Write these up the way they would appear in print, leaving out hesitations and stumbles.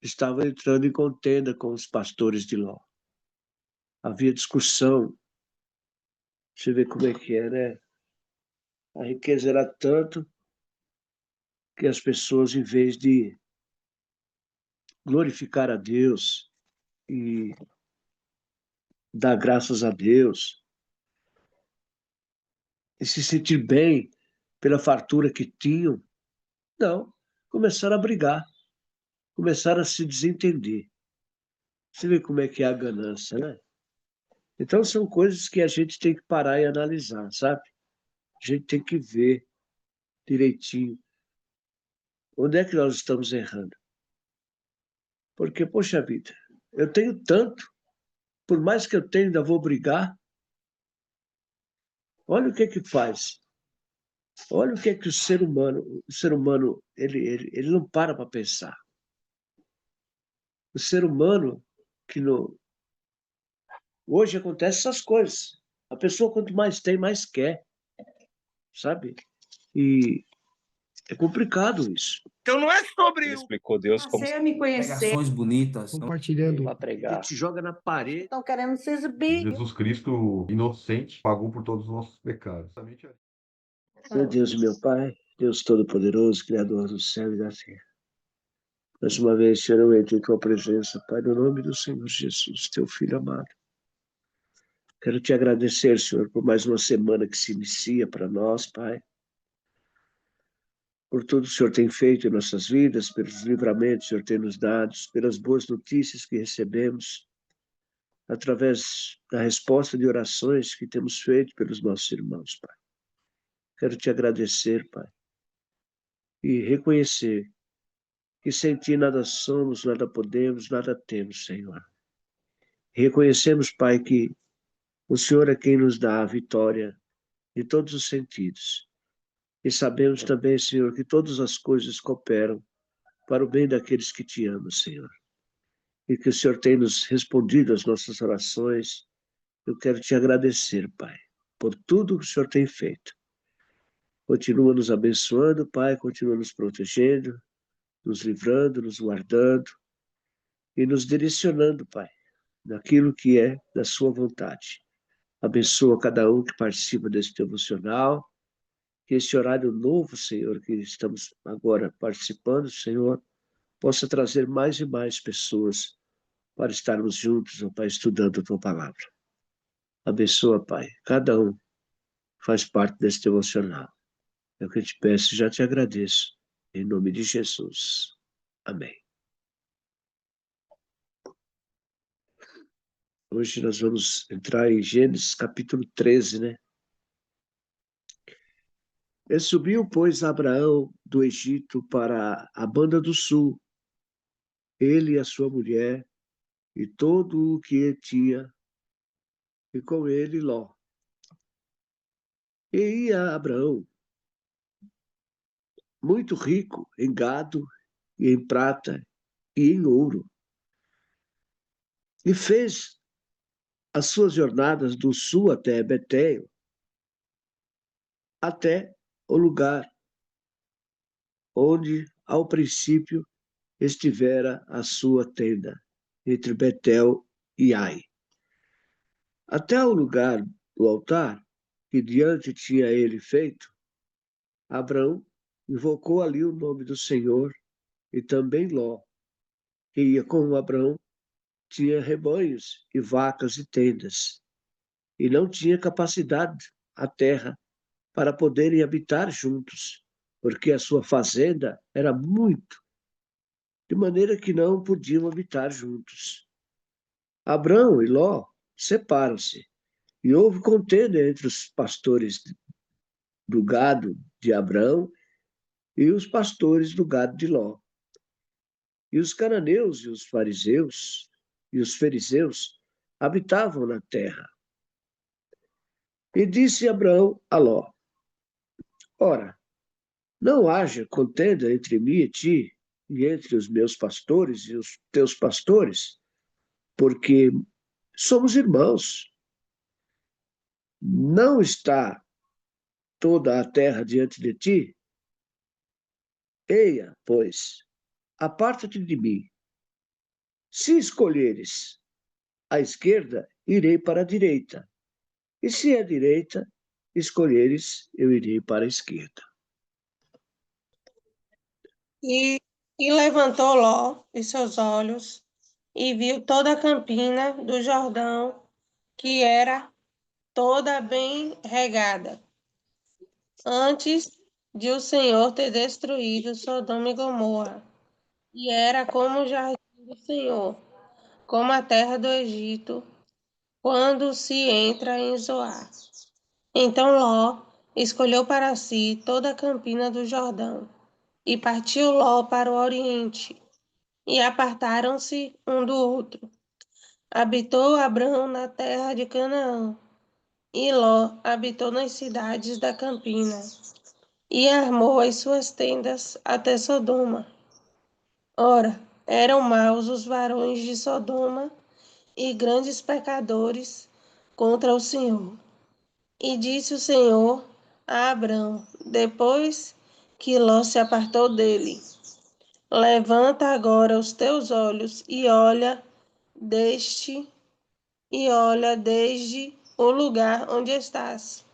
estava entrando em contenda com os pastores de Ló. Havia discussão. Você vê como é que é, né? A riqueza era tanto que as pessoas, em vez de glorificar a Deus e dar graças a Deus e se sentir bem pela fartura que tinham, não, começaram a brigar, começaram a se desentender. Você vê como é que é a ganância, né? Então são coisas que a gente tem que parar e analisar, sabe? A gente tem que ver direitinho onde é que nós estamos errando. Porque, poxa vida, eu tenho tanto, por mais que eu tenha, ainda vou brigar. Olha o que que faz. Olha o que é que o ser humano, ele não para pensar. O ser humano que no, hoje acontece essas coisas. A pessoa quanto mais tem, mais quer, sabe? E é complicado isso. Então não é sobre Ele explicou Deus como Passei a me conhecer. Pregações bonitas. compartilhando. Para pregar. Te joga na parede. Estão querendo se exibir. Jesus Cristo, inocente, pagou por todos os nossos pecados. Meu Deus e meu Pai, Deus Todo-Poderoso, Criador do céu e da terra. Mais uma vez, Senhor, eu entro em tua presença, Pai, no nome do Senhor Jesus, teu Filho amado. Quero te agradecer, Senhor, por mais uma semana que se inicia para nós, Pai. Por tudo que o Senhor tem feito em nossas vidas, pelos livramentos que o Senhor tem nos dado, pelas boas notícias que recebemos, através da resposta de orações que temos feito pelos nossos irmãos, Pai. Quero te agradecer, Pai, e reconhecer que sem ti nada somos, nada podemos, nada temos, Senhor. Reconhecemos, Pai, que o Senhor é quem nos dá a vitória em todos os sentidos. E sabemos também, Senhor, que todas as coisas cooperam para o bem daqueles que te amam, Senhor. E que o Senhor tem nos respondido às nossas orações. Eu quero te agradecer, Pai, por tudo que o Senhor tem feito. Continua nos abençoando, Pai, continua nos protegendo, nos livrando, nos guardando e nos direcionando, Pai, naquilo que é da sua vontade. Abençoa cada um que participa desse devocional, que esse horário novo, Senhor, que estamos agora participando, Senhor, possa trazer mais e mais pessoas para estarmos juntos, ó Pai, estudando a tua palavra. Abençoa, Pai, cada um faz parte desse devocional. É o que eu te peço e já te agradeço. Em nome de Jesus. Amém. Hoje nós vamos entrar em Gênesis capítulo 13, né? Ele subiu, pois, Abraão do Egito para a banda do sul, ele e a sua mulher, e todo o que tinha, e com ele Ló. E ia Abraão, muito rico em gado, e em prata, e em ouro. E fez as suas jornadas do sul até Betel, até o lugar onde, ao princípio, estivera a sua tenda, entre Betel e Ai. Até o lugar do altar, que diante tinha ele feito, Abrão invocou ali o nome do Senhor, e também Ló, que ia com Abrão, tinha rebanhos e vacas e tendas, e não tinha capacidade a terra para poderem habitar juntos, porque a sua fazenda era muito, de maneira que não podiam habitar juntos. Abrão e Ló separam-se, e houve contenda entre os pastores do gado de Abrão e os pastores do gado de Ló. E os cananeus e os fariseus e os fariseus habitavam na terra. E disse Abrão a Ló: Ora, não haja contenda entre mim e ti, e entre os meus pastores e os teus pastores, porque somos irmãos. Não está toda a terra diante de ti? Eia, pois, aparta-te de mim, Se escolheres a esquerda, irei para a direita. E se a direita escolheres, eu irei para a esquerda. E levantou Ló os seus olhos e viu toda a campina do Jordão, que era toda bem regada, antes de o Senhor ter destruído Sodoma e Gomorra. E era como o jardim do Senhor, como a terra do Egito, quando se entra em Zoar. Então Ló escolheu para si toda a campina do Jordão, e partiu Ló para o oriente, e apartaram-se um do outro. Habitou Abrão na terra de Canaã, e Ló habitou nas cidades da campina, e armou as suas tendas até Sodoma. Ora, eram maus os varões de Sodoma e grandes pecadores contra o Senhor. E disse o Senhor a Abrão, depois que Ló se apartou dele: Levanta agora os teus olhos e olha desde o lugar onde estás,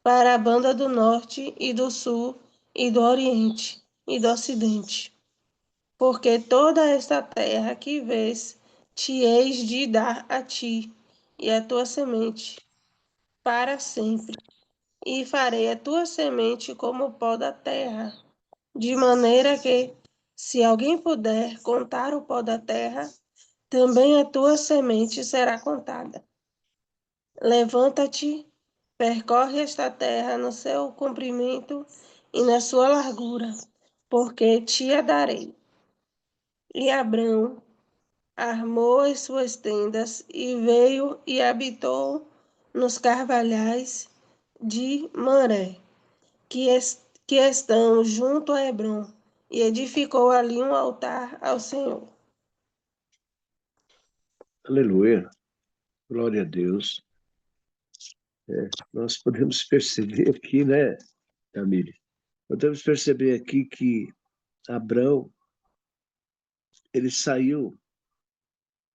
para a banda do norte e do sul e do oriente e do ocidente. Porque toda esta terra que vês, te hei de dar a ti e a tua semente para sempre. E farei a tua semente como o pó da terra, de maneira que, se alguém puder contar o pó da terra, também a tua semente será contada. Levanta-te, percorre esta terra no seu comprimento e na sua largura, porque te a darei. E Abrão armou as suas tendas e veio e habitou nos carvalhais de Manré, que estão junto a Hebrom, e edificou ali um altar ao Senhor. Aleluia. Glória a Deus. Nós podemos perceber aqui, né, Tamiri? Podemos perceber aqui que Abrão, ele saiu,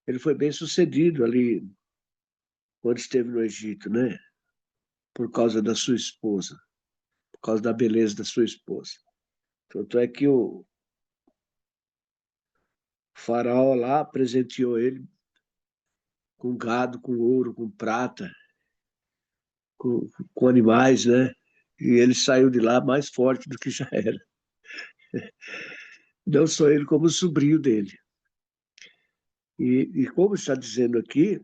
ele foi bem sucedido ali quando esteve no Egito, né? Por causa da sua esposa, por causa da beleza da sua esposa. Tanto é que o faraó lá presenteou ele com gado, com ouro, com prata, com animais, né? E ele saiu de lá mais forte do que já era. Não só ele, como o sobrinho dele. E como está dizendo aqui,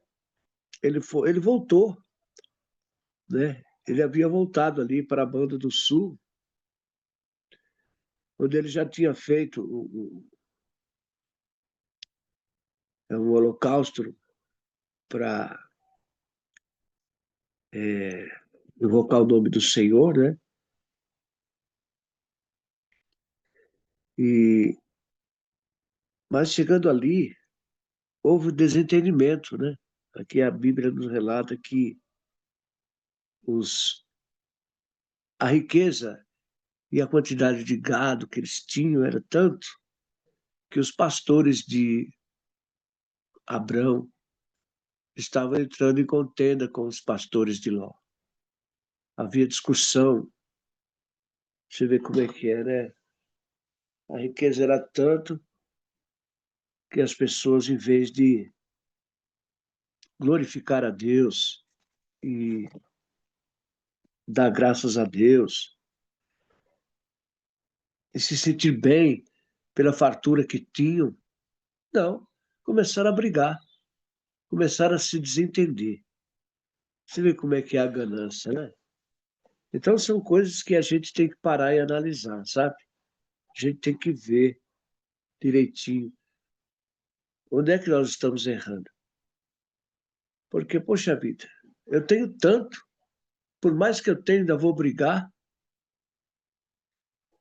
ele voltou, né? Ele havia voltado ali para a Banda do Sul, onde ele já tinha feito um holocausto para invocar o nome do Senhor, né? Mas chegando ali, houve desentendimento, né? Aqui a Bíblia nos relata que a riqueza e a quantidade de gado que eles tinham era tanto que os pastores de Abrão estavam entrando em contenda com os pastores de Ló. Havia discussão. Você vê como é que é, né? A riqueza era tanto que as pessoas, em vez de glorificar a Deus e dar graças a Deus e se sentir bem pela fartura que tinham, não, começaram a brigar, começaram a se desentender. Você vê como é que é a ganância, né? Então são coisas que a gente tem que parar e analisar, sabe? A gente tem que ver direitinho onde é que nós estamos errando. Porque, poxa vida, eu tenho tanto, por mais que eu tenha, ainda vou brigar.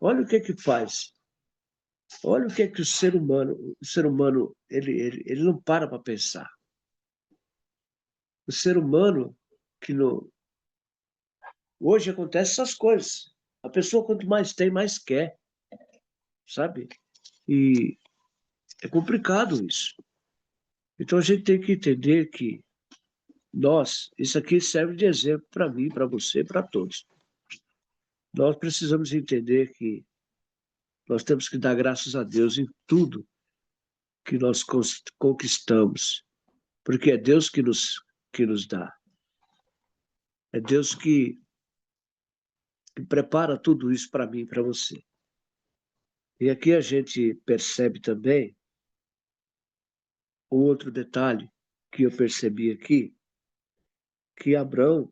Olha o que faz. Olha o que o ser humano, ele não para pensar. O ser humano que no, hoje acontece essas coisas. A pessoa quanto mais tem, mais quer, sabe? E é complicado isso. Então a gente tem que entender que isso aqui serve de exemplo para mim, para você, para todos. Nós precisamos entender que nós temos que dar graças a Deus em tudo que nós conquistamos, porque é Deus que nos dá. É Deus que prepara tudo isso para mim e para você. E aqui a gente percebe também um outro detalhe que eu percebi aqui, que Abraão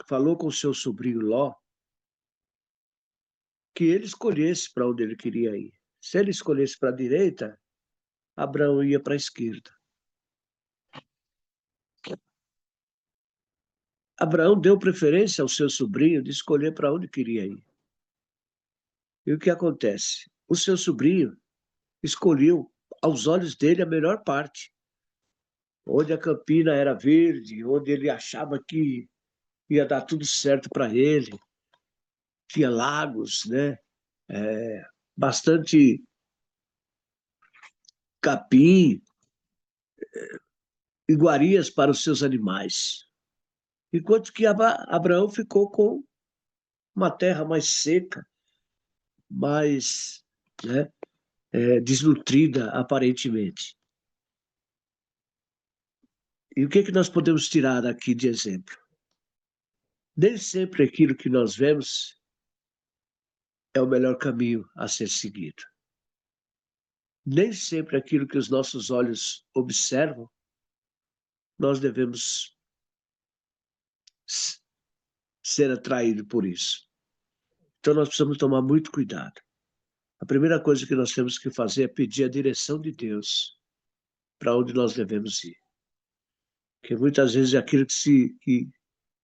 falou com seu sobrinho Ló que ele escolhesse para onde ele queria ir. Se ele escolhesse para a direita, Abraão ia para a esquerda. Abraão deu preferência ao seu sobrinho de escolher para onde queria ir. E o que acontece? O seu sobrinho escolheu, aos olhos dele, a melhor parte, onde a campina era verde, onde ele achava que ia dar tudo certo para ele. Tinha lagos, né? Bastante capim, iguarias para os seus animais. Enquanto que Abraão ficou com uma terra mais seca, mais, né, desnutrida, aparentemente. E o que nós podemos tirar aqui de exemplo? Nem sempre aquilo que nós vemos é o melhor caminho a ser seguido. Nem sempre aquilo que os nossos olhos observam, nós devemos ser atraídos por isso. Então nós precisamos tomar muito cuidado. A primeira coisa que nós temos que fazer é pedir a direção de Deus para onde nós devemos ir. Porque muitas vezes aquilo que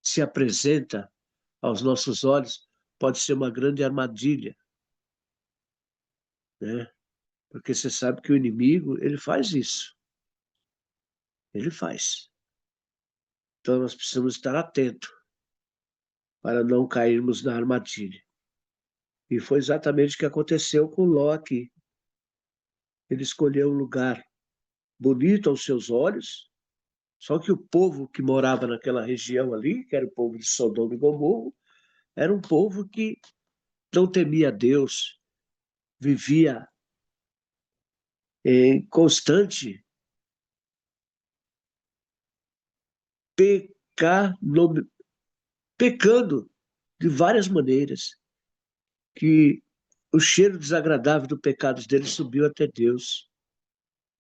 se apresenta aos nossos olhos pode ser uma grande armadilha, né? Porque você sabe que o inimigo, ele faz isso. Ele faz. Então nós precisamos estar atentos para não cairmos na armadilha. E foi exatamente o que aconteceu com Ló aqui. Ele escolheu um lugar bonito aos seus olhos, só que o povo que morava naquela região ali, que era o povo de Sodoma e Gomorra, era um povo que não temia Deus, vivia em constante pecando de várias maneiras, que o cheiro desagradável do pecado deles subiu até Deus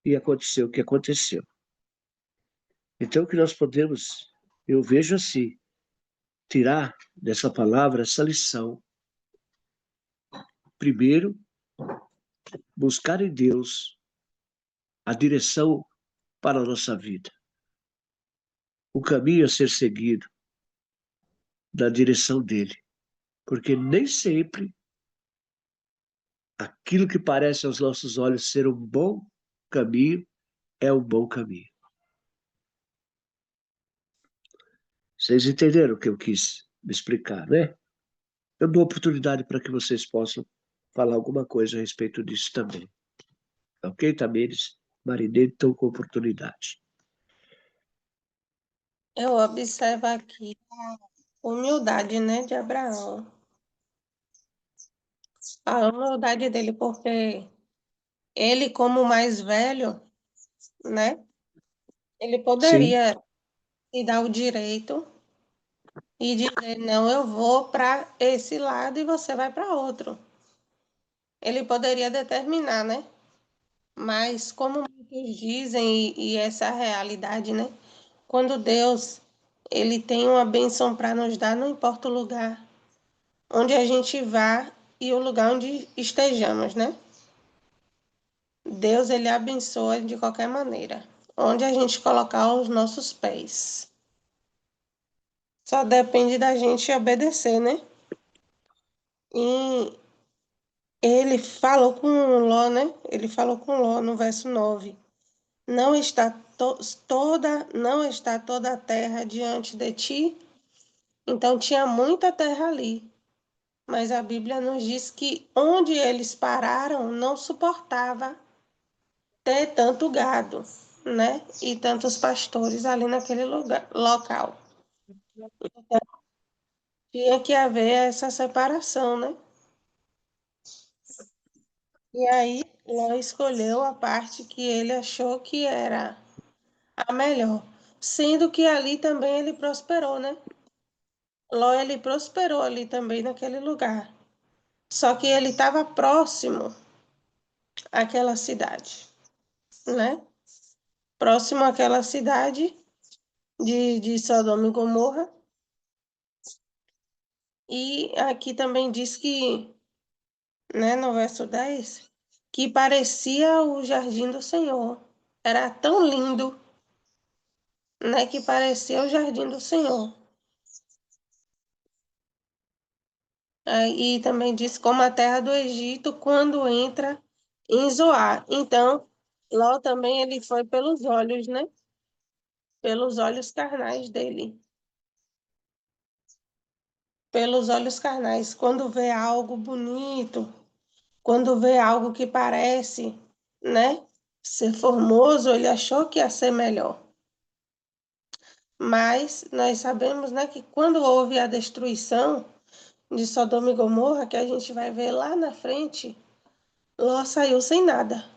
e aconteceu o que aconteceu. Então, o que nós podemos, eu vejo assim, tirar dessa palavra essa lição. Primeiro, buscar em Deus a direção para a nossa vida, o caminho a ser seguido na direção dele, porque nem sempre aquilo que parece aos nossos olhos ser um bom caminho é um bom caminho. Vocês entenderam o que eu quis me explicar, né? Eu dou oportunidade para que vocês possam falar alguma coisa a respeito disso também. Ok, Tamires? Marinês, estão com oportunidade. Eu observo aqui a humildade, né, de Abraão. A humildade dele, porque ele, como mais velho, né, ele Sim, poderia se dar o direito e dizer, não, eu vou para esse lado e você vai para outro. Ele poderia determinar, né? Mas como muitos dizem, e essa é a realidade, né? Quando Deus, ele tem uma bênção para nos dar, não importa o lugar onde a gente vá e o lugar onde estejamos, né? Deus, ele abençoa de qualquer maneira, onde a gente colocar os nossos pés. Só depende da gente obedecer, né? E ele falou com Ló, né? Ele falou com Ló no verso 9. Não está toda a terra diante de ti? Então tinha muita terra ali. Mas a Bíblia nos diz que onde eles pararam não suportava ter tanto gado, né? E tantos pastores ali naquele local. Tinha que haver essa separação, né? E aí, Ló escolheu a parte que ele achou que era a melhor, sendo que ali também ele prosperou, né? Ló, ele prosperou ali também naquele lugar. Só que ele estava próximo àquela cidade, né? Próximo àquela cidade de Sodoma e Gomorra. E aqui também diz que, né, no verso 10, que parecia o jardim do Senhor. Era tão lindo, né, que parecia o jardim do Senhor. E também diz como a terra do Egito quando entra em Zoar. Então, Ló também ele foi pelos olhos, né? Pelos olhos carnais dele. Pelos olhos carnais. Quando vê algo bonito, quando vê algo que parece, né, ser formoso, ele achou que ia ser melhor. Mas nós sabemos, né, que quando houve a destruição de Sodoma e Gomorra, que a gente vai ver lá na frente, Ló saiu sem nada,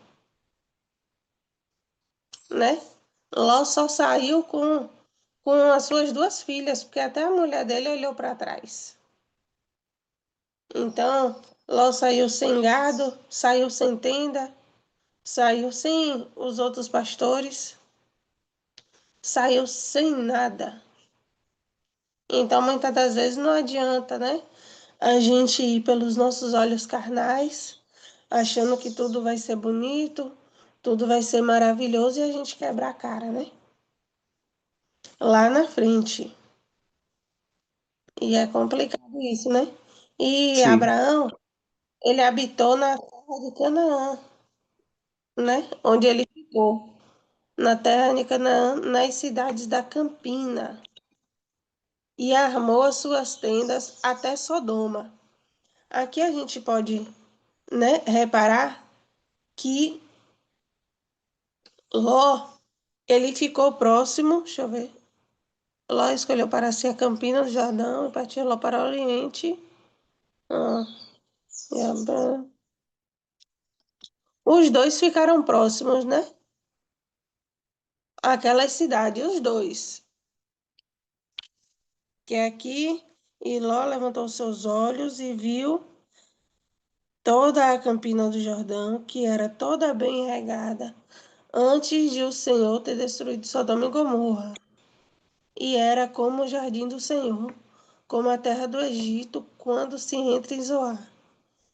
né? Ló só saiu com as suas duas filhas, porque até a mulher dele olhou para trás. Então, Ló saiu sem gado, saiu sem tenda, saiu sem os outros pastores, saiu sem nada. Então, muitas das vezes não adianta, né? A gente ir pelos nossos olhos carnais, achando que tudo vai ser bonito, tudo vai ser maravilhoso e a gente quebra a cara, né? Lá na frente. E é complicado isso, né? E Sim, Abraão, ele habitou na terra de Canaã, né? Onde ele ficou. Na terra de Canaã, nas cidades da Campina. E armou as suas tendas até Sodoma. Aqui a gente pode, né, reparar que Ló, ele ficou próximo, deixa eu ver. Ló escolheu para si a Campina do Jordão e partiu Ló para o Oriente. Ah, e Abraão. Os dois ficaram próximos, né? Aquelas cidades, os dois. Que é aqui, e Ló levantou seus olhos e viu toda a Campina do Jordão, que era toda bem regada, antes de o Senhor ter destruído Sodoma e Gomorra. E era como o jardim do Senhor, como a terra do Egito, quando se entra em Zoar.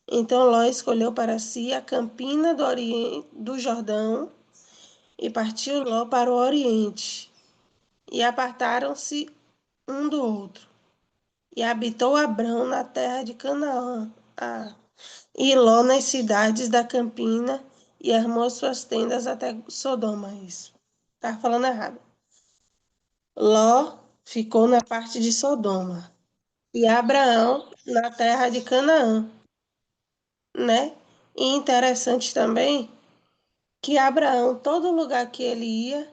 Então Ló escolheu para si a campina do, do Jordão e partiu Ló para o oriente. E apartaram-se um do outro. E habitou Abrão na terra de Canaã, e Ló nas cidades da campina, e armou suas tendas até Sodoma. Isso. Estava falando errado. Ló ficou na parte de Sodoma. E Abraão na terra de Canaã, né? E interessante também que Abraão, todo lugar que ele ia,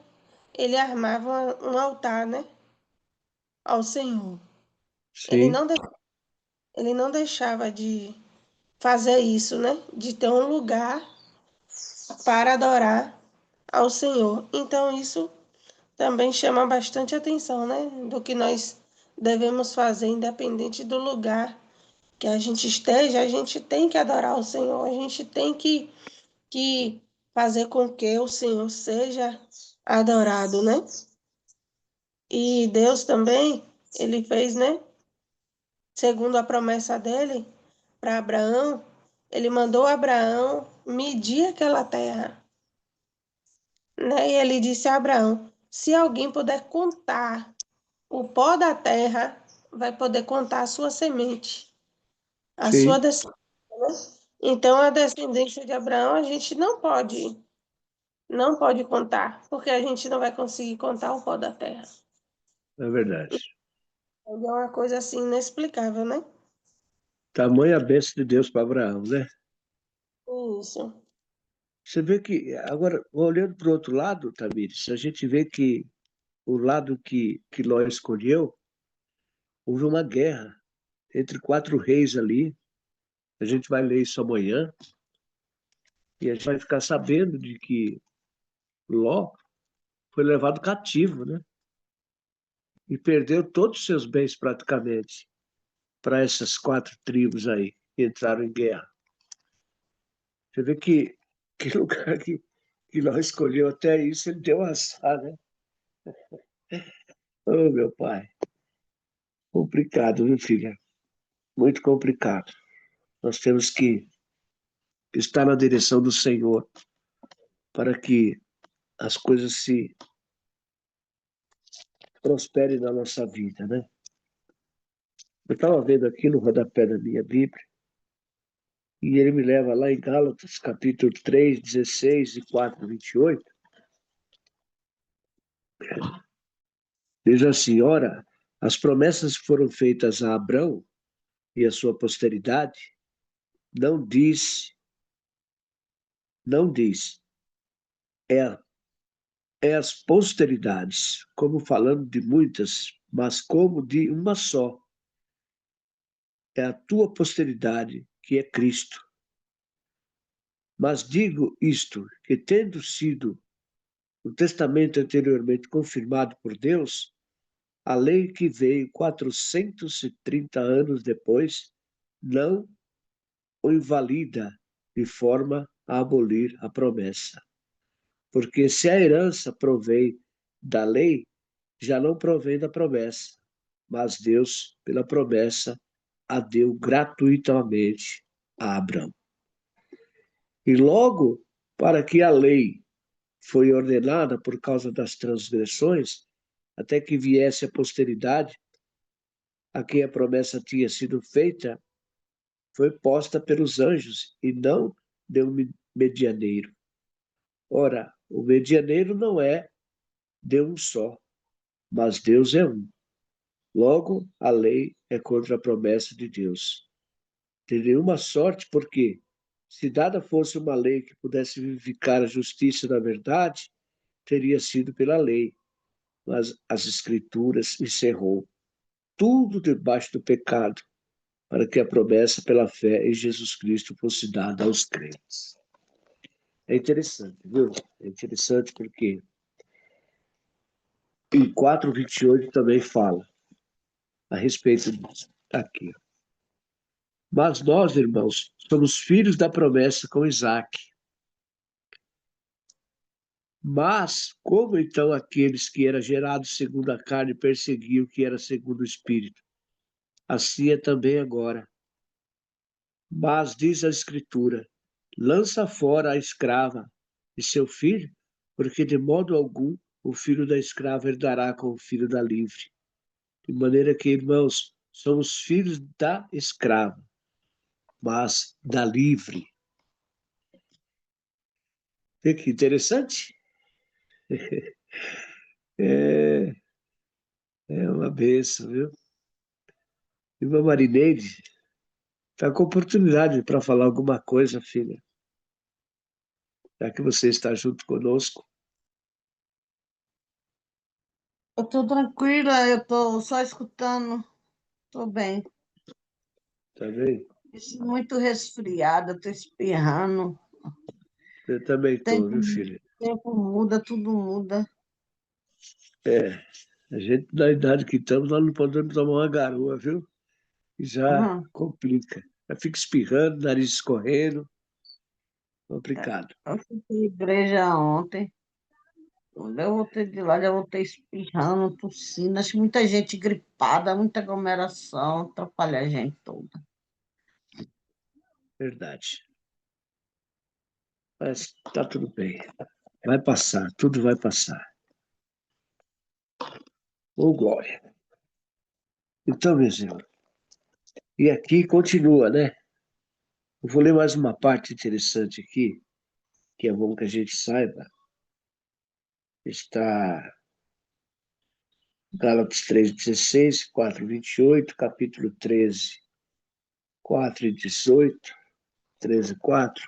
ele armava um altar, né? Ao Senhor. Ele sim, não, ele não deixava de fazer isso, né? De ter um lugar para adorar ao Senhor. Então, isso também chama bastante atenção, né? Do que nós devemos fazer, independente do lugar que a gente esteja, a gente tem que adorar o Senhor, a gente tem que fazer com que o Senhor seja adorado, né? E Deus também, ele fez, né? Segundo a promessa dele para Abraão, ele mandou Abraão medir aquela terra, né? E ele disse a Abraão: se alguém puder contar o pó da terra, vai poder contar a sua semente, a sua sim, descendência. Né? Então, a descendência de Abraão, a gente não pode contar, porque a gente não vai conseguir contar o pó da terra. é verdade. Então, é uma coisa assim inexplicável, né? Tamanha bênção de Deus para Abraão, né? Isso. Você vê que, agora, olhando para o outro lado, Tamires, a gente vê que o lado que Ló escolheu, houve uma guerra entre 4 reis ali. A gente vai ler isso amanhã e a gente vai ficar sabendo de que Ló foi levado cativo, né? E perdeu todos os seus bens praticamente para essas 4 tribos aí que entraram em guerra. Você vê que lugar que Ló escolheu, até isso ele deu azar, né? Oh, meu pai. Complicado, viu, filha? Muito complicado. Nós temos que estar na direção do Senhor para que as coisas se prosperem na nossa vida, né? Eu estava vendo aqui no rodapé da minha Bíblia, e ele me leva lá em Gálatas, capítulo 3, 16 e 4, 28. Diz assim: ora, as promessas que foram feitas a Abrão e a sua posteridade, não diz, não diz, é, é as posteridades, como falando de muitas, mas como de uma só. É a tua posteridade, que é Cristo. Mas digo isto, que tendo sido o testamento anteriormente confirmado por Deus, a lei que veio 430 anos depois não o invalida de forma a abolir a promessa. Porque se a herança provém da lei, já não provém da promessa, mas Deus, pela promessa, a deu gratuitamente a Abraão. E logo, para que a lei foi ordenada por causa das transgressões, até que viesse a posteridade, a quem a promessa tinha sido feita, foi posta pelos anjos e não de um medianeiro. Ora, o medianeiro não é de um só, mas Deus é um. Logo, a lei é contra a promessa de Deus. De nenhuma sorte, porque, se dada fosse uma lei que pudesse vivificar a justiça da verdade, teria sido pela lei. Mas as Escrituras encerrou tudo debaixo do pecado, para que a promessa pela fé em Jesus Cristo fosse dada aos crentes. É interessante, viu? É interessante porque em 4:28 também fala a respeito disso. Aqui. Mas nós, irmãos, somos filhos da promessa com Isaac. Mas como então aqueles que eram gerados segundo a carne perseguiam o que era segundo o Espírito? Assim é também agora. Mas diz a Escritura: lança fora a escrava e seu filho, porque de modo algum o filho da escrava herdará com o filho da livre. De maneira que, irmãos, somos filhos da escrava, mas da livre. Vê que interessante? É, é uma bênção, viu? Irmã Marineide, está com oportunidade para falar alguma coisa, filha, já que você está junto conosco. Eu tô tranquila, eu tô só escutando. Tô bem. Tá bem? Muito resfriada, tô espirrando. Eu também estou, Tempo, viu, filha? tempo muda, tudo muda. É, a gente, na idade que estamos, nós não podemos tomar uma garoa, viu? Já Uhum. complica. Já fica espirrando, nariz escorrendo, complicado. Eu fui pra igreja ontem. Quando eu voltei de lá, já voltei espirrando, tossindo. Acho que muita gente gripada, muita aglomeração, atrapalha a gente toda. Verdade. Mas tá tudo bem. Vai passar, tudo vai passar. Ô, glória. Então, meus irmãos, e aqui continua, né? Eu vou ler mais uma parte interessante aqui, que é bom que a gente saiba. Está Gálatas 3:16, 4:28, capítulo 13, 4:18, 13:4.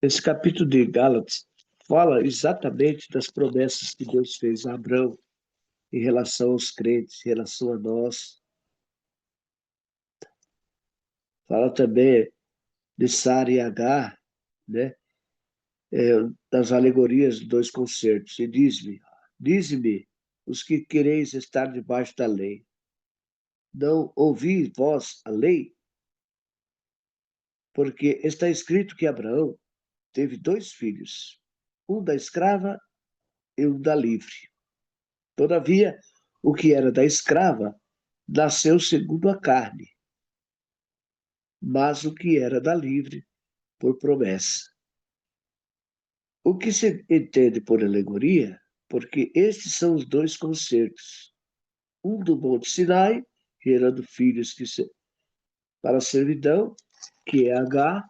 Esse capítulo de Gálatas fala exatamente das promessas que Deus fez a Abraão em relação aos crentes, em relação a nós. Fala também de Sara e Agar, né? Das alegorias dos dois concertos. E dize-me, os que quereis estar debaixo da lei, não ouvi vós a lei? Porque está escrito que Abraão teve 2 filhos, um da escrava e um da livre. Todavia, o que era da escrava nasceu segundo a carne, mas o que era da livre, por promessa. O que se entende por alegoria, porque estes são os 2 concertos, um do Monte Sinai, gerando filhos para a servidão, que é Agar,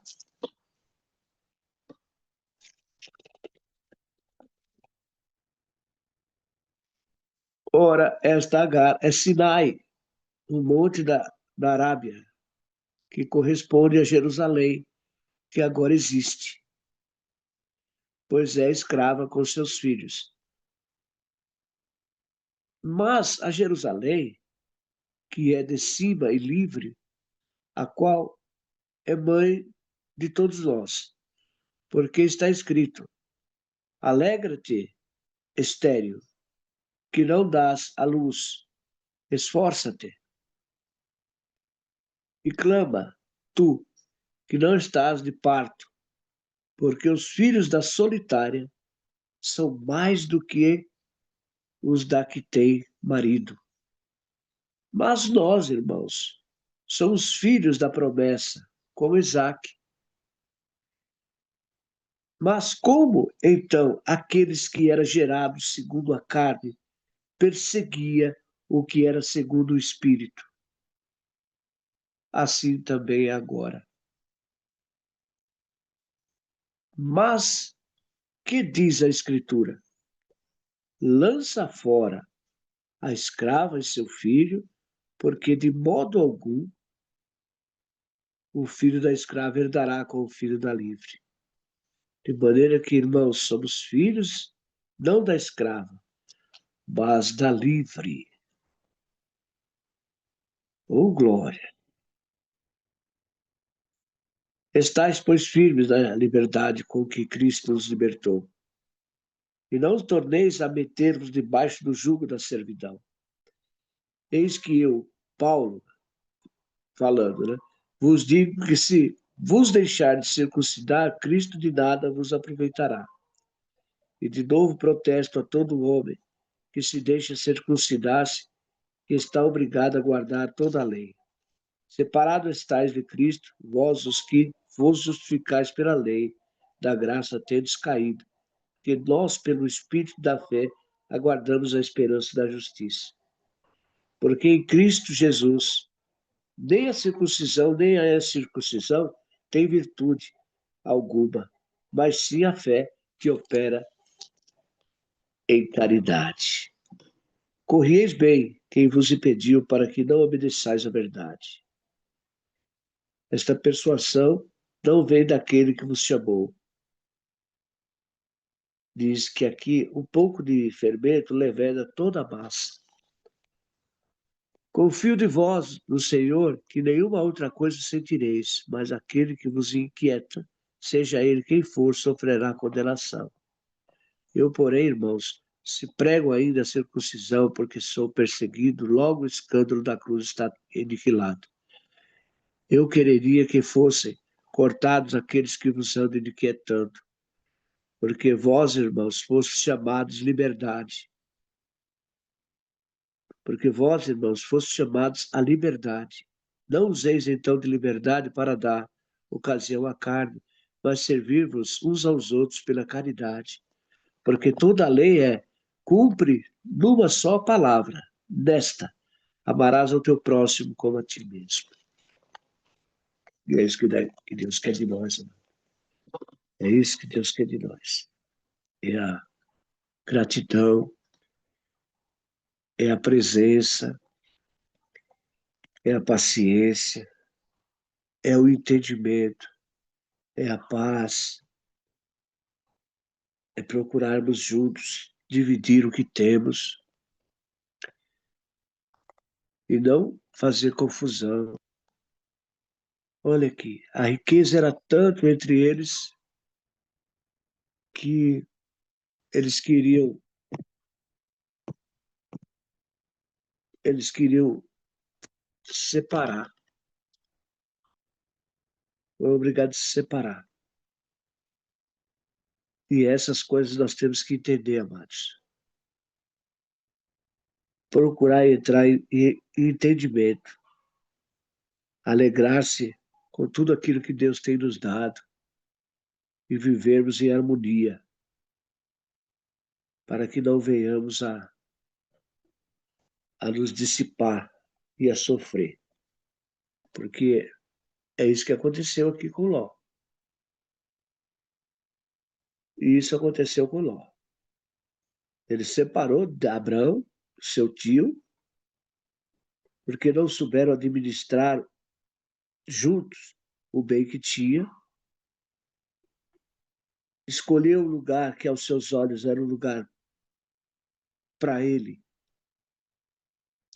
ora, esta Agar é Sinai, um monte da Arábia, que corresponde a Jerusalém, que agora existe, pois é escrava com seus filhos. Mas a Jerusalém, que é de cima e livre, a qual é mãe de todos nós, porque está escrito: alegra-te, estéril, que não dás à luz, esforça-te e clama, tu, que não estás de parto, porque os filhos da solitária são mais do que os da que tem marido. Mas nós, irmãos, somos filhos da promessa, como Isaque. Mas como, então, aqueles que eram gerados segundo a carne perseguia o que era segundo o Espírito? Assim também é agora. Mas, que diz a Escritura? Lança fora a escrava e seu filho, porque de modo algum o filho da escrava herdará com o filho da livre. De maneira que, irmãos, somos filhos não da escrava, mas da livre. Oh, glória! Estais, pois, firmes na liberdade com que Cristo nos libertou. E não os torneis a meter-vos debaixo do jugo da servidão. Eis que eu, Paulo, falando, né? Vos digo que se vos deixar de circuncidar, Cristo de nada vos aproveitará. E de novo protesto a todo homem que se deixa circuncidar-se, que está obrigado a guardar toda a lei. Separado estáis de Cristo, vós os que vos justificais pela lei, da graça tendes caído, que nós, pelo Espírito da fé, aguardamos a esperança da justiça. Porque em Cristo Jesus, nem a circuncisão, nem a circuncisão tem virtude alguma, mas sim a fé que opera em caridade. Corrieis bem quem vos impediu para que não obedeçais à verdade. Esta persuasão não vem daquele que vos chamou. Diz que aqui um pouco de fermento leveda toda a massa. Confio de vós no Senhor, que nenhuma outra coisa sentireis, mas aquele que vos inquieta, seja ele quem for, sofrerá condenação. Eu, porém, irmãos, se prego ainda a circuncisão, porque sou perseguido, logo o escândalo da cruz está aniquilado. Eu quereria que fossem cortados aqueles que vos andam inquietando, porque vós, irmãos, fostes chamados de liberdade. Porque vós, irmãos, fostes chamados à liberdade. Não useis então de liberdade para dar ocasião à carne, mas servir-vos uns aos outros pela caridade. Porque toda a lei cumpre numa só palavra, nesta: amarás ao teu próximo como a ti mesmo. E é isso que Deus quer de nós, irmão. É isso que Deus quer de nós. É a gratidão, é a presença, é a paciência, é o entendimento, é a paz, é procurarmos juntos dividir o que temos e não fazer confusão. Olha aqui, a riqueza era tanto entre eles que eles queriam separar. Foram obrigados a se separar. E essas coisas nós temos que entender, amados. Procurar entrar em entendimento. Alegrar-se com tudo aquilo que Deus tem nos dado e vivermos em harmonia, para que não venhamos a nos dissipar e a sofrer. Porque é isso que aconteceu aqui com Ló. E isso aconteceu com Ló. Ele separou de Abraão, seu tio, porque não souberam administrar juntos o bem que tinha. Escolheu um lugar que aos seus olhos era um lugar para ele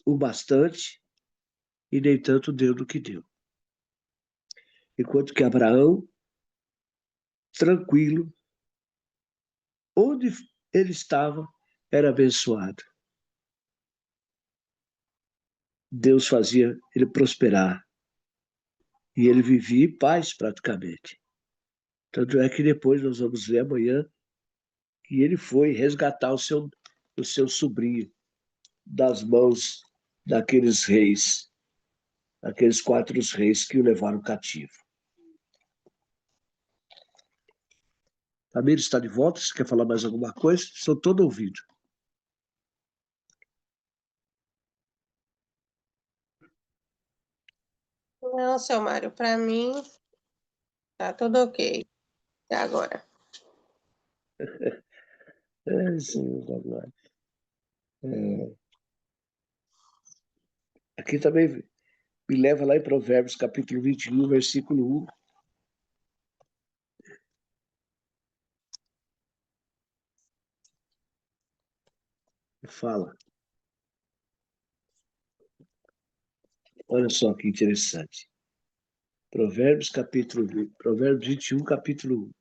o bastante, e nem tanto deu do que deu. Enquanto que Abraão, tranquilo, onde ele estava, era abençoado. Deus fazia ele prosperar. E ele vivia em paz praticamente. Tanto é que depois nós vamos ler amanhã que ele foi resgatar o seu sobrinho das mãos daqueles reis, aqueles 4 reis que o levaram cativo. Tamir está de volta? Você quer falar mais alguma coisa? Sou todo ouvido. Não, seu Mário, para mim tá tudo ok até agora. Senhor da glória. Aqui também me leva lá em Provérbios, capítulo 21, versículo 1. Fala. Olha só que interessante. Provérbios 21, capítulo 1.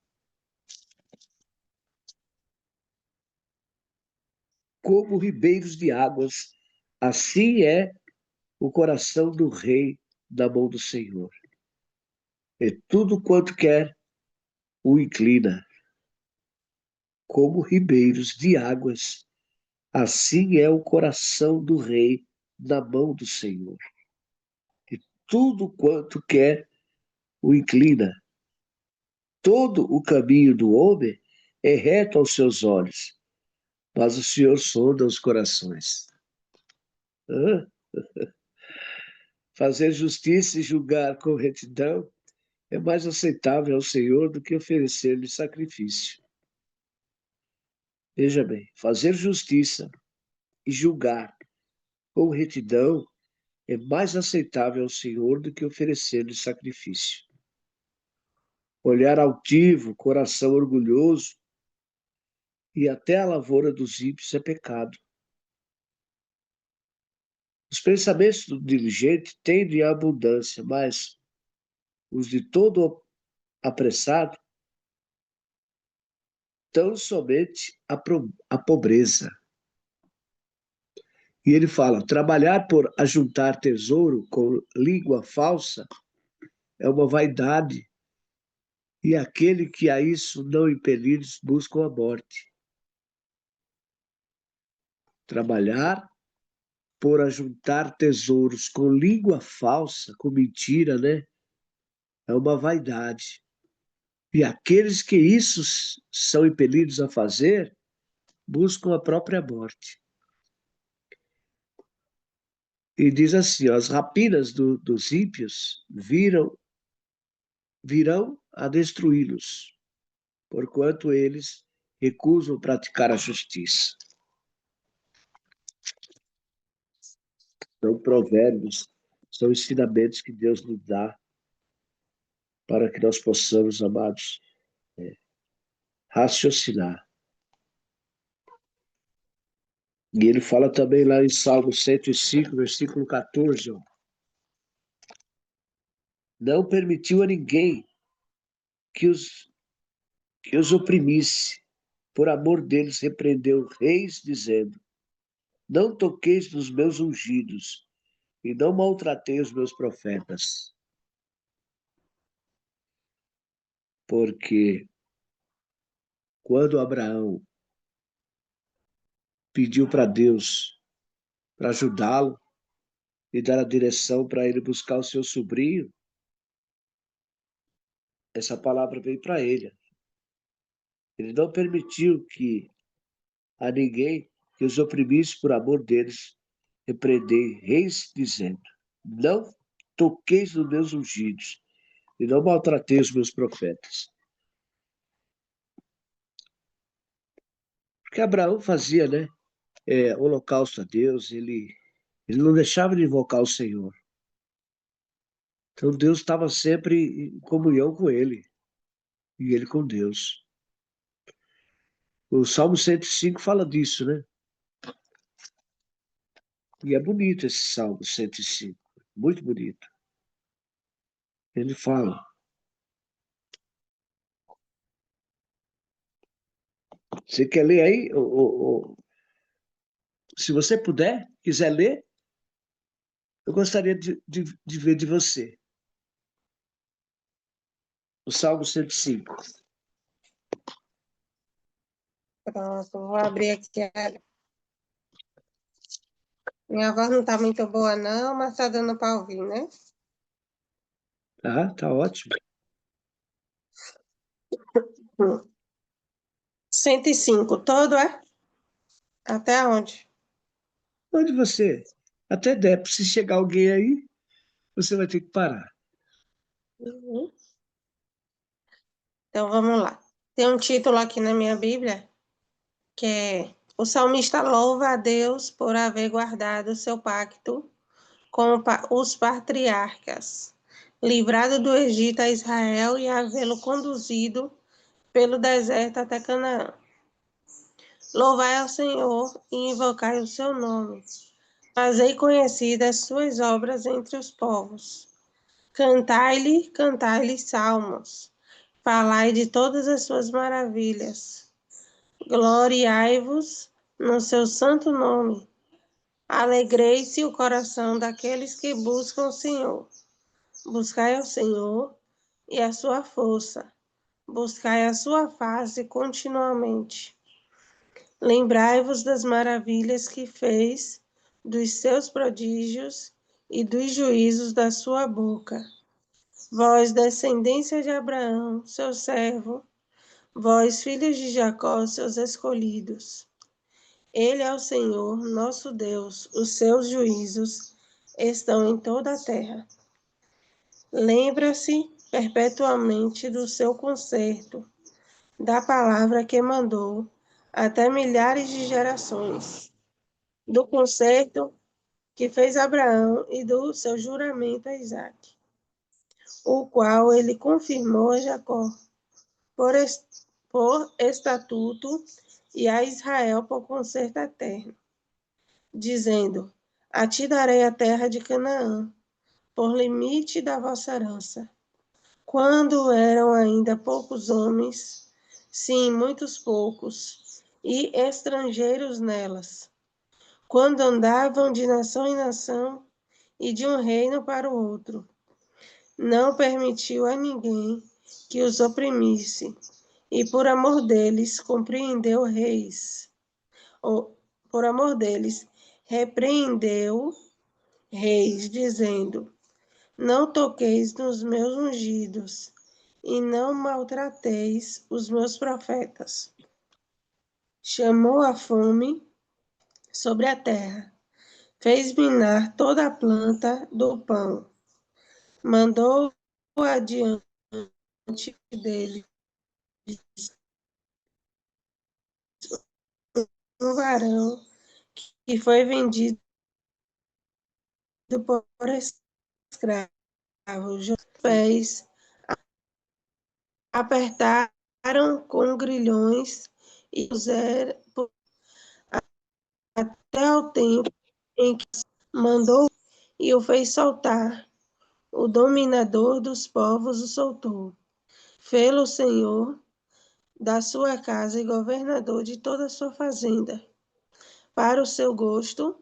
Como ribeiros de águas, assim é o coração do rei na mão do Senhor. E tudo quanto quer o inclina. Como ribeiros de águas, assim é o coração do rei na mão do Senhor. E tudo quanto quer o inclina. Todo o caminho do homem é reto aos seus olhos, mas o Senhor sonda os corações. Fazer justiça e julgar com retidão é mais aceitável ao Senhor do que oferecer-lhe sacrifício. Veja bem, fazer justiça e julgar com retidão é mais aceitável ao Senhor do que oferecer-lhe sacrifício. Olhar altivo, coração orgulhoso e até a lavoura dos ímpios é pecado. Os pensamentos do diligente tendem à abundância, mas os de todo apressado tão somente a pobreza. E ele fala, trabalhar por ajuntar tesouro com língua falsa é uma vaidade, e aquele que a isso não impelidos busca a morte. Trabalhar por ajuntar tesouros com língua falsa, com mentira, né? É uma vaidade. E aqueles que isso são impelidos a fazer, buscam a própria morte. E diz assim, ó, as rapinas dos ímpios virão a destruí-los, porquanto eles recusam praticar a justiça. São provérbios, são ensinamentos que Deus nos dá para que nós possamos, amados, raciocinar. E ele fala também lá em Salmo 105, versículo 14, ó, não permitiu a ninguém que os oprimisse. Por amor deles, repreendeu reis, dizendo: não toqueis nos meus ungidos, e não maltratei os meus profetas. Porque quando Abraão pediu para Deus para ajudá-lo e dar a direção para ele buscar o seu sobrinho, essa palavra veio para ele. Ele não permitiu que a ninguém que os oprimisse por amor deles, repreendei reis, dizendo: não toqueis nos meus ungidos, e não maltratei os meus profetas. Porque Abraão fazia, né? Holocausto a Deus, ele não deixava de invocar o Senhor. Então Deus estava sempre em comunhão com ele, e ele com Deus. O Salmo 105 fala disso, né? E é bonito esse Salmo 105, muito bonito. Ele fala. Você quer ler aí? Se você puder, quiser ler, eu gostaria de ver de você. O Salmo 105. Pronto, vou abrir aqui. Minha voz não está muito boa, não, mas está dando para ouvir, né? Tá ótimo. 105, todo é? Até onde? Onde você até der, se chegar alguém aí, você vai ter que parar. Uhum. Então vamos lá. Tem um título aqui na minha Bíblia que é: o salmista louva a Deus por haver guardado seu pacto com os patriarcas, livrado do Egito a Israel e havê-lo conduzido pelo deserto até Canaã. Louvai ao Senhor e invocai o seu nome. Fazei conhecidas suas obras entre os povos. Cantai-lhe salmos. Falai de todas as suas maravilhas. Gloriai-vos no seu santo nome. Alegrei-se o coração daqueles que buscam o Senhor. Buscai ao Senhor e a sua força. Buscai a sua face continuamente. Lembrai-vos das maravilhas que fez, dos seus prodígios e dos juízos da sua boca. Vós, descendência de Abraão, seu servo, vós, filhos de Jacó, seus escolhidos. Ele é o Senhor, nosso Deus, os seus juízos estão em toda a terra. Lembra-se perpetuamente do seu conserto, da palavra que mandou até milhares de gerações, do concerto que fez Abraão e do seu juramento a Isaque, o qual ele confirmou a Jacó por estatuto e a Israel por concerto eterno, dizendo: a ti darei a terra de Canaã, por limite da vossa herança. Quando eram ainda poucos homens, sim, muitos poucos, e estrangeiros nelas, quando andavam de nação em nação e de um reino para o outro, não permitiu a ninguém que os oprimisse, e por amor deles compreendeu reis, ou por amor deles repreendeu reis, dizendo: não toqueis nos meus ungidos, e não maltrateis os meus profetas. Chamou a fome sobre a terra, fez minar toda a planta do pão, mandou adiante dele um varão que foi vendido por escravos. Os pés apertaram com grilhões e puseram até ao tempo em que mandou e o fez soltar. O dominador dos povos o soltou. Fê-lo senhor da sua casa e governador de toda a sua fazenda. Para o seu gosto,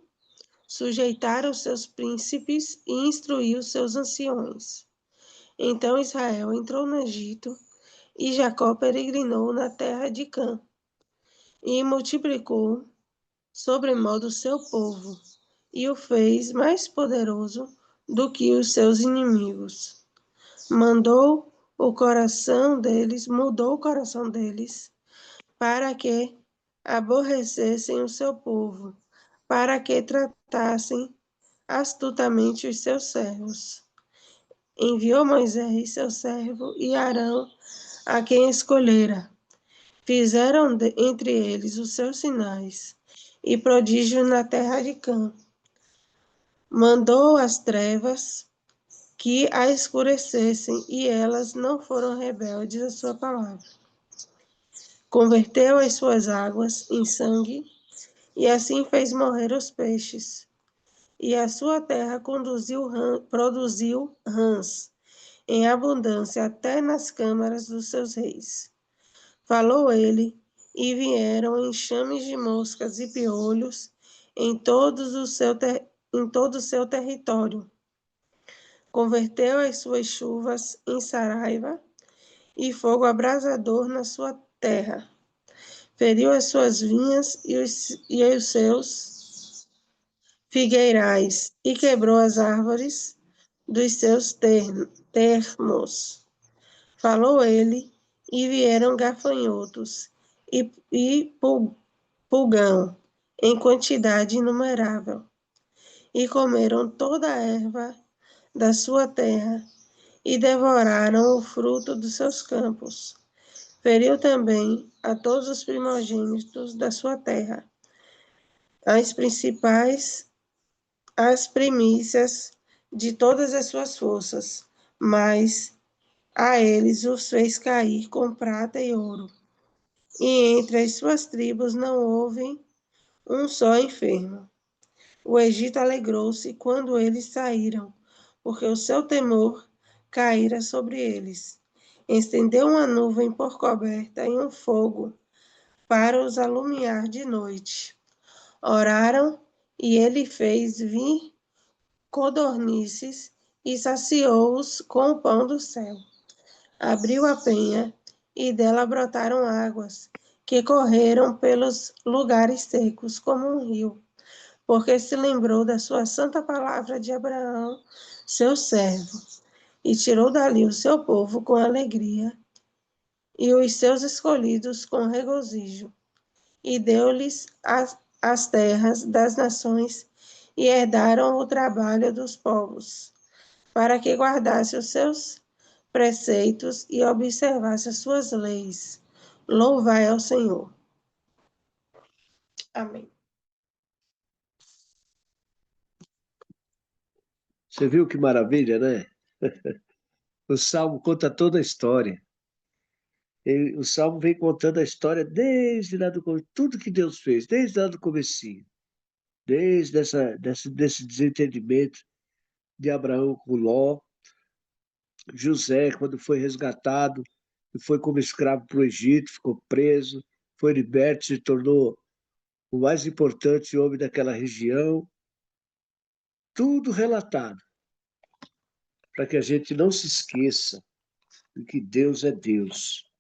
sujeitar os seus príncipes e instruir os seus anciões. Então Israel entrou no Egito e Jacó peregrinou na terra de Cã e multiplicou sobremodo o seu povo e o fez mais poderoso do que os seus inimigos. Mudou o coração deles para que aborrecessem o seu povo, para que tratassem astutamente os seus servos. Enviou Moisés, seu servo, e Arão, a quem escolhera. Fizeram entre eles os seus sinais e prodígios na terra de Cã. Mandou as trevas que a escurecessem, e elas não foram rebeldes à sua palavra. Converteu as suas águas em sangue, e assim fez morrer os peixes. E a sua terra produziu rãs em abundância até nas câmaras dos seus reis. Falou ele, e vieram enxames de moscas e piolhos em todo o seu território. Converteu as suas chuvas em saraiva e fogo abrasador na sua terra. Feriu as suas vinhas e os seus figueirais, e quebrou as árvores dos seus termos. Falou ele, e vieram gafanhotos e pulgão em quantidade inumerável, e comeram toda a erva da sua terra, e devoraram o fruto dos seus campos. Feriu também a todos os primogênitos da sua terra, as primícias de todas as suas forças, mas a eles os fez cair com prata e ouro. E entre as suas tribos não houve um só enfermo. O Egito alegrou-se quando eles saíram, porque o seu temor caíra sobre eles. Estendeu uma nuvem por coberta e um fogo para os alumiar de noite. Oraram, e ele fez vir codornizes e saciou-os com o pão do céu. Abriu a penha, e dela brotaram águas, que correram pelos lugares secos como um rio, porque se lembrou da sua santa palavra de Abraão, seu servo, e tirou dali o seu povo com alegria, e os seus escolhidos com regozijo, e deu-lhes as terras das nações, e herdaram o trabalho dos povos, para que guardasse os seus preceitos e observasse as suas leis. Louvai ao Senhor. Amém. Você viu que maravilha, né? O Salmo conta toda a história. O Salmo vem contando a história desde lá do começo, tudo que Deus fez, desde lá do comecinho, desde desse desentendimento de Abraão com Ló, José, quando foi resgatado e foi como escravo para o Egito, ficou preso, foi liberto, se tornou o mais importante homem daquela região, tudo relatado, para que a gente não se esqueça de que Deus é Deus.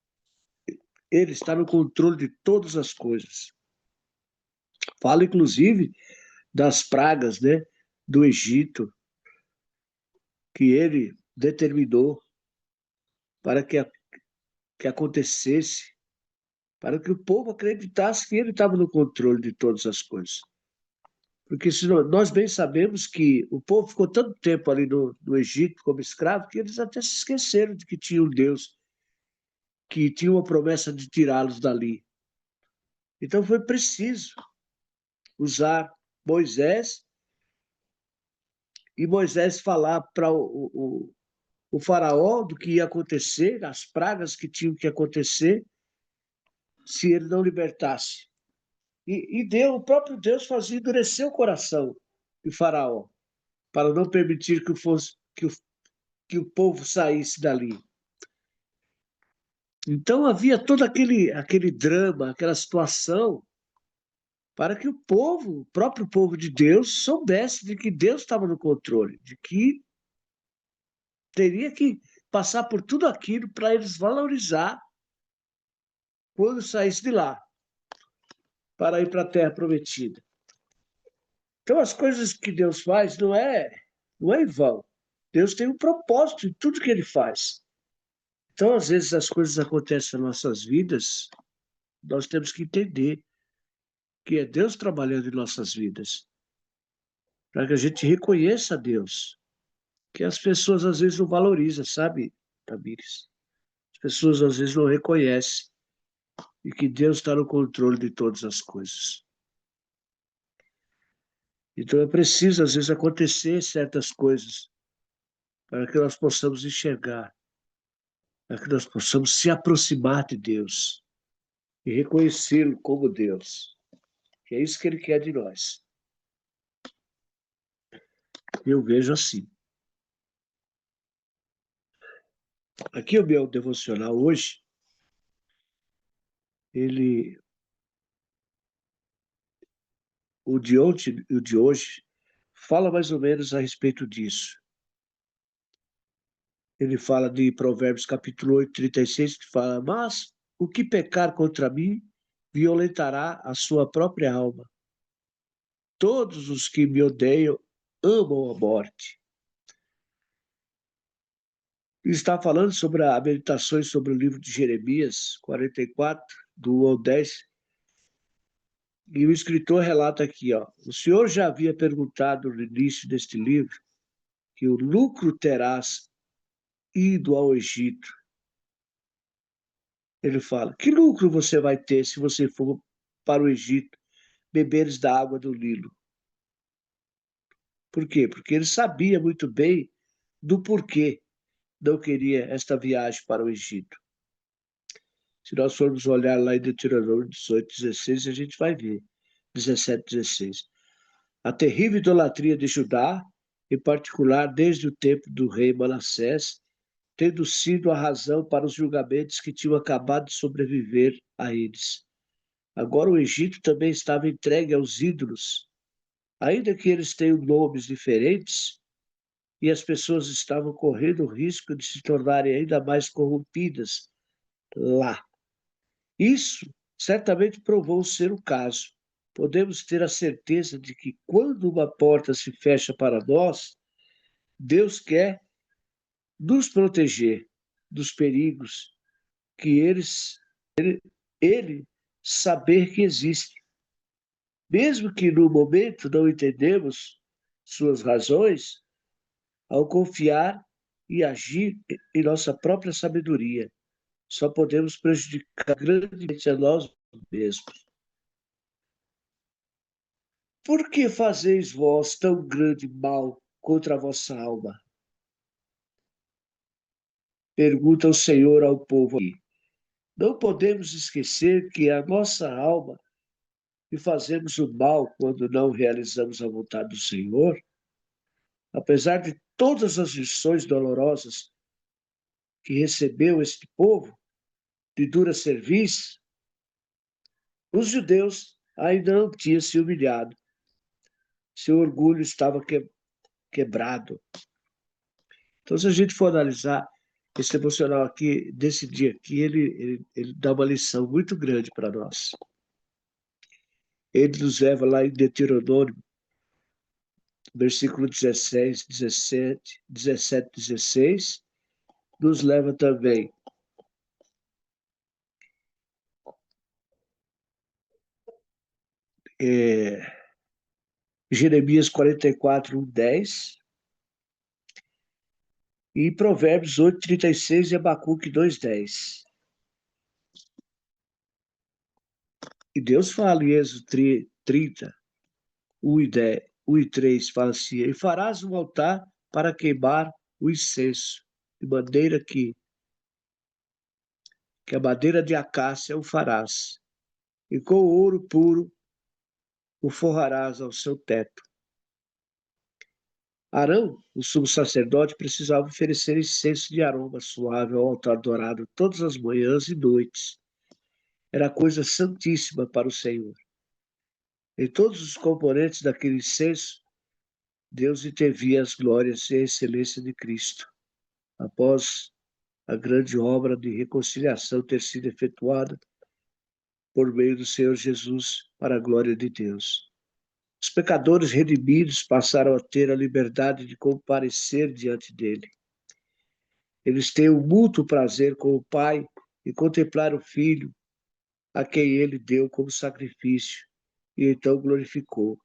Ele está no controle de todas as coisas. Fala, inclusive, das pragas, né, do Egito, que ele determinou para que acontecesse, para que o povo acreditasse que ele estava no controle de todas as coisas. Porque nós bem sabemos que o povo ficou tanto tempo ali no Egito como escravo que eles até se esqueceram de que tinha um Deus, que tinha uma promessa de tirá-los dali. Então foi preciso usar Moisés e Moisés falar para o faraó do que ia acontecer, as pragas que tinham que acontecer, se ele não libertasse E Deus, o próprio Deus fazia endurecer o coração de Faraó, para não permitir que o povo saísse dali. Então havia todo aquele drama, aquela situação, para que o povo, o próprio povo de Deus, soubesse de que Deus estava no controle, de que teria que passar por tudo aquilo para eles valorizar quando saísse de lá, para ir para a terra prometida. Então as coisas que Deus faz não é em vão. Deus tem um propósito em tudo que ele faz. Então, às vezes, as coisas acontecem nas nossas vidas, nós temos que entender que é Deus trabalhando em nossas vidas, para que a gente reconheça a Deus, que as pessoas às vezes não valorizam, sabe, Tamires? As pessoas às vezes não reconhecem e que Deus está no controle de todas as coisas. Então é preciso, às vezes, acontecer certas coisas para que nós possamos enxergar, para que nós possamos se aproximar de Deus e reconhecê-lo como Deus. Que é isso que ele quer de nós. Eu vejo assim. Aqui o meu devocional hoje, o de ontem e o de hoje, fala mais ou menos a respeito disso. Ele fala de Provérbios capítulo 8, 36, que fala, mas o que pecar contra mim, violentará a sua própria alma. Todos os que me odeiam amam a morte. Ele está falando sobre as meditações sobre o livro de Jeremias 44, do 1 ao 10, e o escritor relata aqui, ó, o Senhor já havia perguntado no início deste livro que o lucro terás ido ao Egito. Ele fala, que lucro você vai ter se você for para o Egito, beberes da água do Nilo? Por quê? Porque ele sabia muito bem do porquê não queria esta viagem para o Egito. Se nós formos olhar lá em Deuteronômio 18, 16, a gente vai ver. 17, 16. A terrível idolatria de Judá, em particular desde o tempo do rei Manassés, tendo sido a razão para os julgamentos que tinham acabado de sobreviver a eles. Agora o Egito também estava entregue aos ídolos, ainda que eles tenham nomes diferentes, e as pessoas estavam correndo o risco de se tornarem ainda mais corrompidas lá. Isso certamente provou ser o caso. Podemos ter a certeza de que quando uma porta se fecha para nós, Deus quer nos proteger dos perigos que ele saber que existe. Mesmo que no momento não entendemos suas razões, ao confiar e agir em nossa própria sabedoria, só podemos prejudicar grandemente a nós mesmos. Por que fazeis vós tão grande mal contra a vossa alma? Pergunta o Senhor ao povo aqui. Não podemos esquecer que a nossa alma, e fazemos o mal quando não realizamos a vontade do Senhor, apesar de todas as lições dolorosas que recebeu este povo, de dura serviço, os judeus ainda não tinham se humilhado. Seu orgulho estava quebrado. Então, se a gente for analisar esse emocional aqui, desse dia aqui, ele dá uma lição muito grande para nós. Ele nos leva lá em Deuteronômio, versículo 16, 17, 16, nos leva também Jeremias 44, 1, 10, e Provérbios 8, 36 e Abacuque 2, 10. E Deus fala em Êxodo 30, 1 e 10, 1 e 3, fala assim, e farás um altar para queimar o incenso, de maneira que a madeira de acácia o farás, e com ouro puro o forrarás ao seu teto. Arão, o sumo sacerdote, precisava oferecer incenso de aroma suave ao altar dourado todas as manhãs e noites. Era coisa santíssima para o Senhor. Em todos os componentes daquele incenso, Deus intervia as glórias e a excelência de Cristo. Após a grande obra de reconciliação ter sido efetuada por meio do Senhor Jesus para a glória de Deus. Os pecadores redimidos passaram a ter a liberdade de comparecer diante dele. Eles têm um mútuo prazer com o Pai e contemplar o Filho, a quem ele deu como sacrifício, e então glorificou.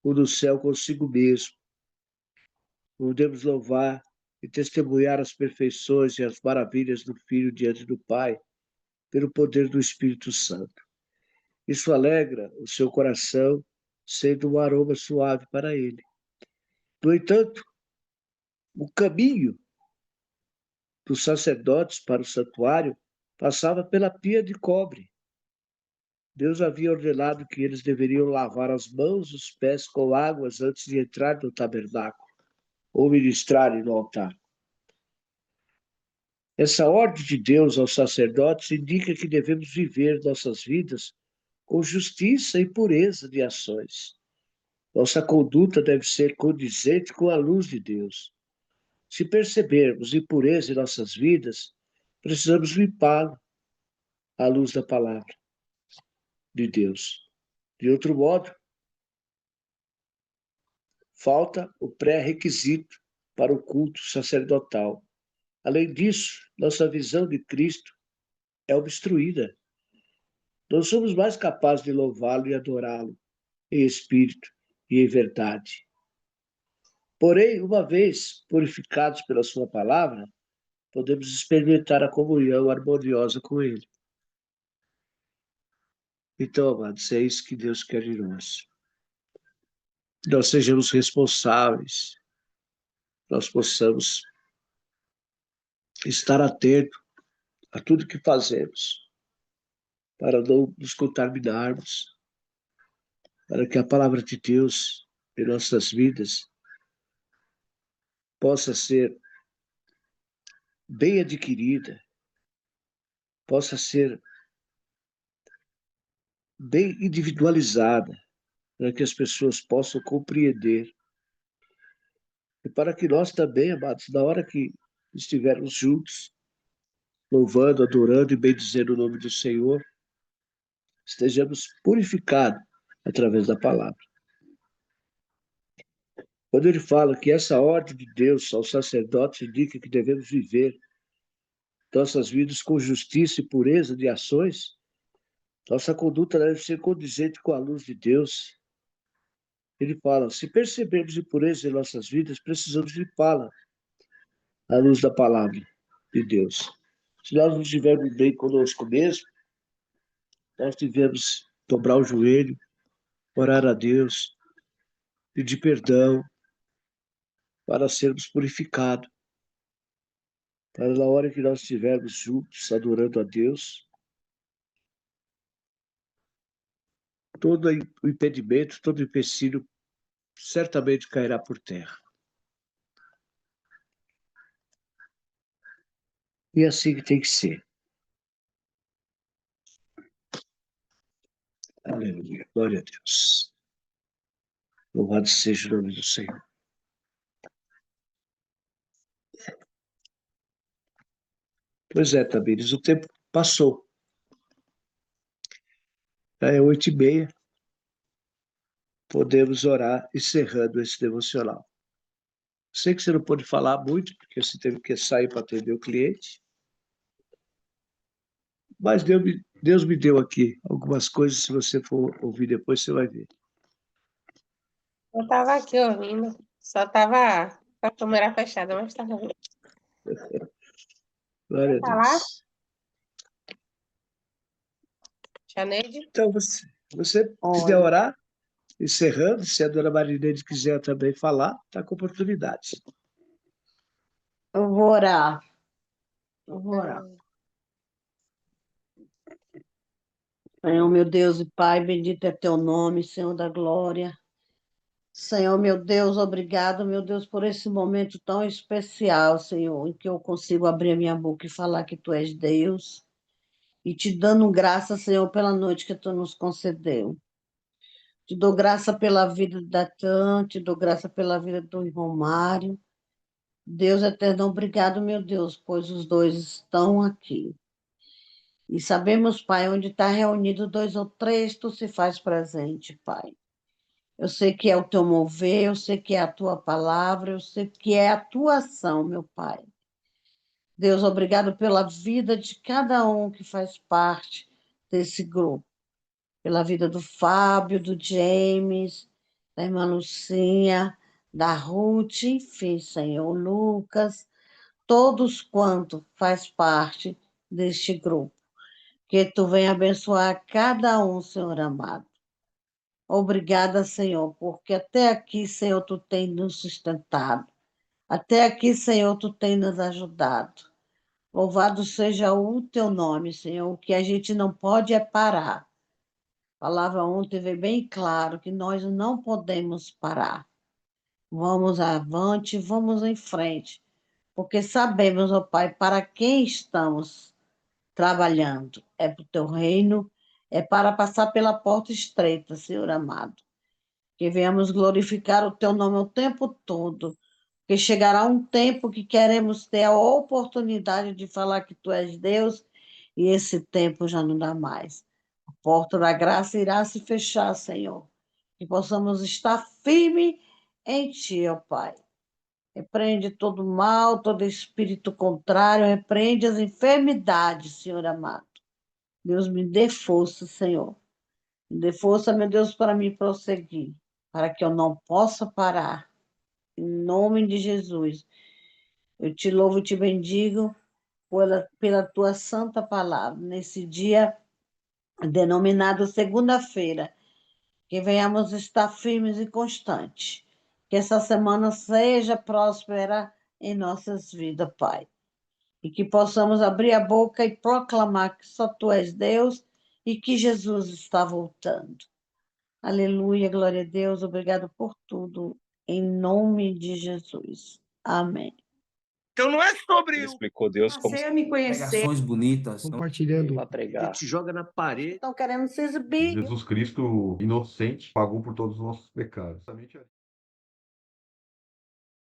O do céu consigo mesmo. Podemos louvar e testemunhar as perfeições e as maravilhas do Filho diante do Pai, pelo poder do Espírito Santo. Isso alegra o seu coração, sendo um aroma suave para ele. No entanto, o caminho dos sacerdotes para o santuário passava pela pia de cobre. Deus havia ordenado que eles deveriam lavar as mãos e os pés com águas antes de entrar no tabernáculo ou ministrarem no altar. Essa ordem de Deus aos sacerdotes indica que devemos viver nossas vidas com justiça e pureza de ações. Nossa conduta deve ser condizente com a luz de Deus. Se percebermos impureza em nossas vidas, precisamos limpá-lo à luz da palavra de Deus. De outro modo, falta o pré-requisito para o culto sacerdotal. Além disso, nossa visão de Cristo é obstruída. Não somos mais capazes de louvá-lo e adorá-lo em espírito e em verdade. Porém, uma vez purificados pela sua palavra, podemos experimentar a comunhão harmoniosa com ele. Então, amados, é isso que Deus quer de nós. Nós sejamos responsáveis, nós possamos estar atentos a tudo que fazemos, para não nos contaminarmos, para que a palavra de Deus em nossas vidas possa ser bem adquirida, possa ser bem individualizada, para que as pessoas possam compreender. E para que nós também, amados, na hora que estivermos juntos, louvando, adorando e bendizendo o nome do Senhor, estejamos purificados através da palavra. Quando ele fala que essa ordem de Deus aos sacerdotes indica que devemos viver nossas vidas com justiça e pureza de ações, nossa conduta deve ser condizente com a luz de Deus. Ele fala, se percebermos impureza em nossas vidas, precisamos limpá-la à luz da palavra de Deus. Se nós não estivermos bem conosco mesmo, nós devemos dobrar o joelho, orar a Deus, pedir perdão, para sermos purificados. Para na hora que nós estivermos juntos, adorando a Deus, todo o impedimento, todo o empecilho certamente cairá por terra. E é assim que tem que ser. Aleluia. Glória a Deus. Louvado seja o nome do Senhor. Pois é, Tamires, o tempo passou. É 8h30. Podemos orar encerrando esse devocional. Sei que você não pode falar muito, porque você teve que sair para atender o cliente. Mas Deus me deu aqui algumas coisas, se você for ouvir depois, você vai ver. Eu estava aqui ouvindo, só estava com a câmera fechada, mas estava ouvindo. Glória a falar? Deus. Janeide? Então, você quiser Olha, orar, encerrando, se a dona Marineide quiser também falar, está com oportunidade. eu vou orar. Eu vou orar. Senhor, meu Deus e Pai, bendito é teu nome, Senhor da glória. Senhor, meu Deus, obrigado, meu Deus, por esse momento tão especial, Senhor, em que eu consigo abrir a minha boca e falar que tu és Deus. E te dando graça, Senhor, pela noite que tu nos concedeu. Te dou graça pela vida da Tan, te dou graça pela vida do irmão Mário. Deus eterno, obrigado, meu Deus, pois os dois estão aqui. E sabemos, Pai, onde está reunido dois ou três, tu se faz presente, Pai. Eu sei que é o teu mover, eu sei que é a tua palavra, eu sei que é a tua ação, meu Pai. Deus, obrigado pela vida de cada um que faz parte desse grupo. Pela vida do Fábio, do James, da irmã Lucinha, da Ruth, enfim, Senhor, Lucas, todos quanto faz parte deste grupo. Que tu venha abençoar cada um, Senhor amado. Obrigada, Senhor, porque até aqui, Senhor, tu tem nos sustentado. Até aqui, Senhor, tu tem nos ajudado. Louvado seja o teu nome, Senhor. O que a gente não pode é parar. A palavra ontem veio bem claro que nós não podemos parar. Vamos avante, vamos em frente, porque sabemos, ó Pai, para quem estamos trabalhando. É para o teu reino, é para passar pela porta estreita, Senhor amado. Que venhamos glorificar o teu nome o tempo todo, porque chegará um tempo que queremos ter a oportunidade de falar que tu és Deus, e esse tempo já não dá mais. A porta da graça irá se fechar, Senhor. Que possamos estar firme em ti, ó Pai. Repreende todo mal, todo espírito contrário, repreende as enfermidades, Senhor amado. Deus me dê força, Senhor. Me dê força, meu Deus, para me prosseguir, para que eu não possa parar. Em nome de Jesus. Eu te louvo e te bendigo pela tua santa palavra, nesse dia denominado segunda-feira, que venhamos estar firmes e constantes. Que essa semana seja próspera em nossas vidas, Pai. E que possamos abrir a boca e proclamar que só tu és Deus e que Jesus está voltando. Aleluia, glória a Deus, obrigado por tudo, em nome de Jesus. Amém. Então não é sobre Ele explicou Deus como Passei a me conhecer. Pregações bonitas. compartilhando. para pregar. Te joga na parede. Estão querendo se exibir. Jesus Cristo, inocente, pagou por todos os nossos pecados.